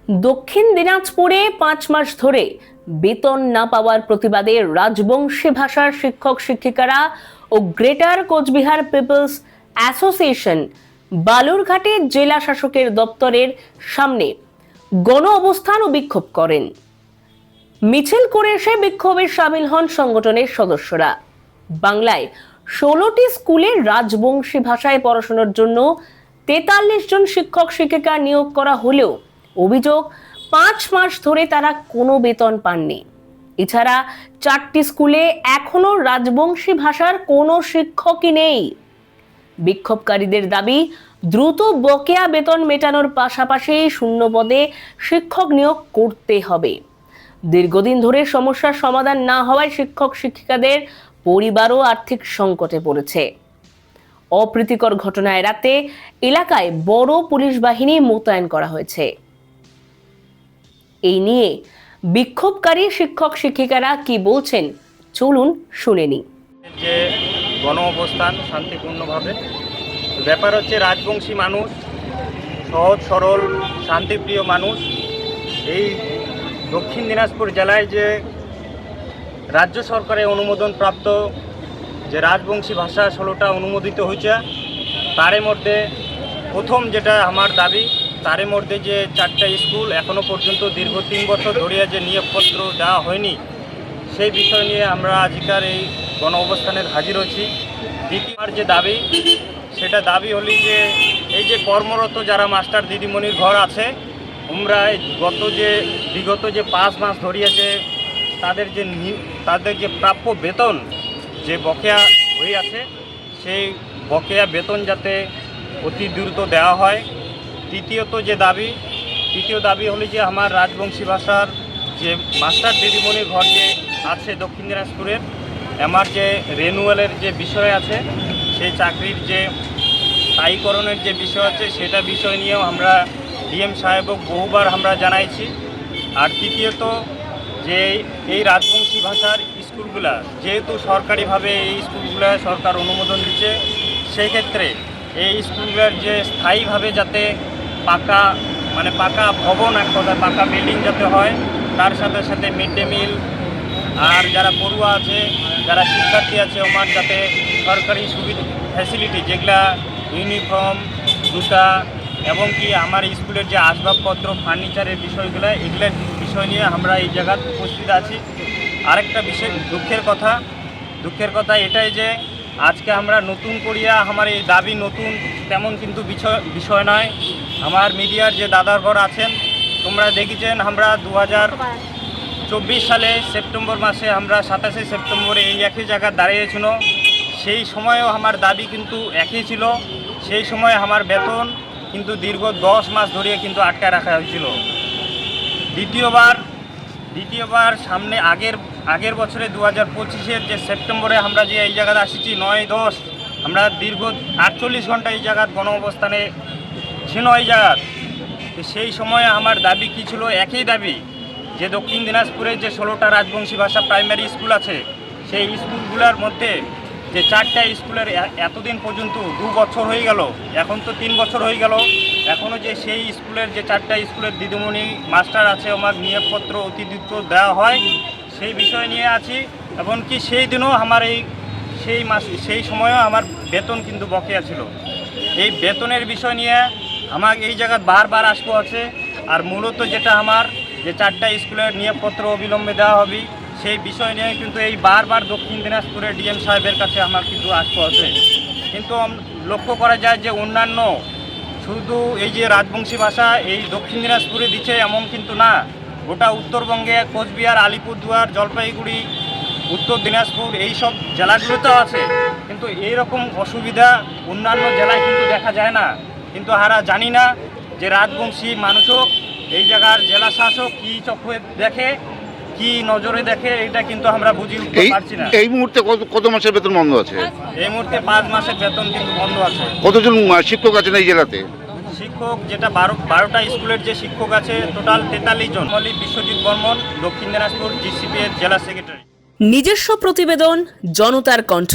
দক্ষিণ দিনাজপুরে 5 মাস ধরে বেতন না পাওয়ার প্রতিবাদে রাজবংশী ভাষার শিক্ষক শিক্ষিকারা ও গ্রেটার কোচবিহার পিপলস অ্যাসোসিয়েশন বালুরঘাটে জেলা শাসকের দপ্তরের সামনে গণ অবস্থান ও বিক্ষোভ করেন। মিছিল করে এসে বিক্ষোভে সামিল হন সংগঠনের সদস্যরা। বাংলায় 16টি স্কুলে রাজবংশী ভাষায় পড়াশোনার জন্য 43 জন শিক্ষক শিক্ষিকা নিয়োগ করা হলেও অভিযোগ 5 মাস ধরে তারা কোনো বেতন পাননি। এছাড়া 4টি স্কুলে এখনো রাজবংশী ভাষার কোনো শিক্ষকই নেই। বিক্ষোভকারীদের দাবি, দ্রুত বকেয়া বেতন মেটানোর পাশাপাশি শূন্য পদে শিক্ষক নিয়োগ করতে হবে। দীর্ঘদিন ধরে সমস্যার সমাধান না হওয়ায় শিক্ষক শিক্ষিকাদের পরিবারও আর্থিক সংকটে পড়েছে। অপ্রীতিকর ঘটনা এড়াতে এলাকায় বড় পুলিশ বাহিনী মোতায়েন করা হয়েছে। এই নিয়ে বিক্ষোভকারী শিক্ষক শিক্ষিকারা কি বলছেন চলুন শুনে নিই। যে গণ অবস্থান শান্তিপূর্ণভাবে, ব্যাপার হচ্ছে রাজবংশী মানুষ, সহজ সরল শান্তিপ্রিয় মানুষ। এই দক্ষিণ দিনাজপুর জেলায় যে রাজ্য সরকারের অনুমোদন প্রাপ্ত যে রাজবংশী ভাষা 16টা অনুমোদিত হয়েছে, তার মধ্যে প্রথম যেটা আমার দাবি, তার মধ্যে যে 4টা স্কুল এখনও পর্যন্ত দীর্ঘ 3 বছর ধরে যে নিয়োগপত্র দেওয়া হয়নি, সেই বিষয় নিয়ে আমরা আজকের এই গণ অবস্থানের হাজির হয়েছি। দ্বিতীয় যে দাবি, সেটা দাবি হলি যে এই যে কর্মরত যারা মাস্টার দিদিমণির ঘর আছে, আমরা বিগত যে 5 মাস ধরিয়ে যে তাদের যে প্রাপ্য বেতন যে বকেয়া হয়ে আছে, সেই বকেয়া বেতন যাতে অতি দ্রুত দেওয়া হয়। তৃতীয় দাবি হলো যে আমার রাজবংশী ভাষার যে মাস্টার দিদিমণির ঘর যে আছে দক্ষিণ দিনাজপুরের, আমার যে রেনুয়ালের যে বিষয় আছে, সেই চাকরির যে স্থায়ীকরণের যে বিষয় আছে, সেটা বিষয় নিয়েও আমরা ডিএম সাহেবক বহুবার আমরা জানাইছি। আর তৃতীয়ত যে এই রাজবংশী ভাষার স্কুলগুলা যেহেতু সরকারিভাবে এই স্কুলগুলা সরকার অনুমোদন দিচ্ছে, সেই ক্ষেত্রে এই স্কুলগুলোর যে স্থায়ীভাবে যাতে পাকা ভবন, এক কথায় পাকা বিল্ডিং যাতে হয়, তার সাথে সাথে মিড ডে মিল, আর যারা পড়ুয়া আছে, যারা শিক্ষার্থী আছে, আমার যাতে সরকারি সুবিধা ফ্যাসিলিটি যেগুলা ইউনিফর্ম, জুতা এবং কি আমার স্কুলের যে আসবাবপত্র ফার্নিচারের বিষয়গুলো, এগুলোর বিষয় নিয়ে আমরা এই জায়গায় উপস্থিত আছি। আরেকটা বিষয় দুঃখের কথা এটাই যে আজকে আমরা নতুন করিয়া আমার এই দাবি নতুন তেমন কিন্তু বিষয় নয়। আমার মিডিয়ার যে দাদার ঘর আছেন, তোমরা দেখেছেন আমরা 2024 সালে সেপ্টেম্বর মাসে আমরা 27শে সেপ্টেম্বরে এই একই জায়গায় দাঁড়িয়েছিল। সেই সময়ও আমার দাবি কিন্তু একই ছিল। সেই সময় আমার বেতন কিন্তু দীর্ঘ 10 মাস ধরে কিন্তু আটকায় রাখা হয়েছিল। দ্বিতীয়বার সামনে আগের বছরে 2025-এর যে সেপ্টেম্বরে আমরা যে এই জায়গাতে আসিছি 9-10, আমরা দীর্ঘ 48 ঘন্টা এই জায়গার গণ অবস্থানে ছিল এই জায়গার। সেই সময়ে আমার দাবি কি ছিল? একই দাবি যে দক্ষিণ দিনাজপুরে যে 16টা রাজবংশী ভাষা প্রাইমারি স্কুল আছে, সেই স্কুলগুলোর মধ্যে যে 4টা স্কুলের এতদিন পর্যন্ত 2 বছর হয়ে গেল, এখন তো 3 বছর হয়ে গেল, এখনও যে সেই স্কুলের যে 4টা স্কুলের দিদিমণি মাস্টার আছে, আমার নিয়োগপত্র অতি দ্রুত দেওয়া হয়, সেই বিষয় নিয়ে আছি। এমনকি সেই দিনও আমার সেই সময়ও আমার বেতন কিন্তু বকেয়া ছিল। এই বেতনের বিষয় নিয়ে আমার এই জায়গায় বারবার আসবো আছে। আর মূলত যেটা আমার যে 4টা স্কুলের নিয়োগপত্র অবিলম্বে দেওয়া হবে, সেই বিষয় নিয়ে কিন্তু এই বারবার দক্ষিণ দিনাজপুরের ডিএম সাহেবের কাছে আমার কিন্তু আসবো আছে। কিন্তু লক্ষ্য করা যায় যে অন্যান্য শুধু এই যে রাজবংশী ভাষা এই দক্ষিণ দিনাজপুরে দিচ্ছে এমন কিন্তু না, গোটা উত্তরবঙ্গে কোচবিহার, আলিপুরদুয়ার, জলপাইগুড়ি, উত্তর দিনাজপুর এই সব জেলাগুলোতেও আছে। কিন্তু এইরকম অসুবিধা অন্যান্য জেলায় কিন্তু দেখা যায় না। কিন্তু আমরা জানি না যে রাজবংশী মানুষও এই জায়গার জেলা শাসক কী চোখে দেখে, কি নজরে দেখে, এটা কিন্তু আমরা বুঝে উঠতে পারছি না। এই মুহূর্তে কত মাসের বেতন বন্ধ আছে? এই মুহূর্তে 5 মাসের বেতন কিন্তু বন্ধ আছে। কতজন শিক্ষক আছেন এই জেলাতে? শিক্ষক যেটা 12টা স্কুলের যে শিক্ষক আছে টোটাল 43 জন। বিশ্বজিৎ বর্মন, দক্ষিণ দিনাজপুর জিসিপি এর জেলা সেক্রেটারি। নিজস্ব প্রতিবেদন, জনতার কণ্ঠ।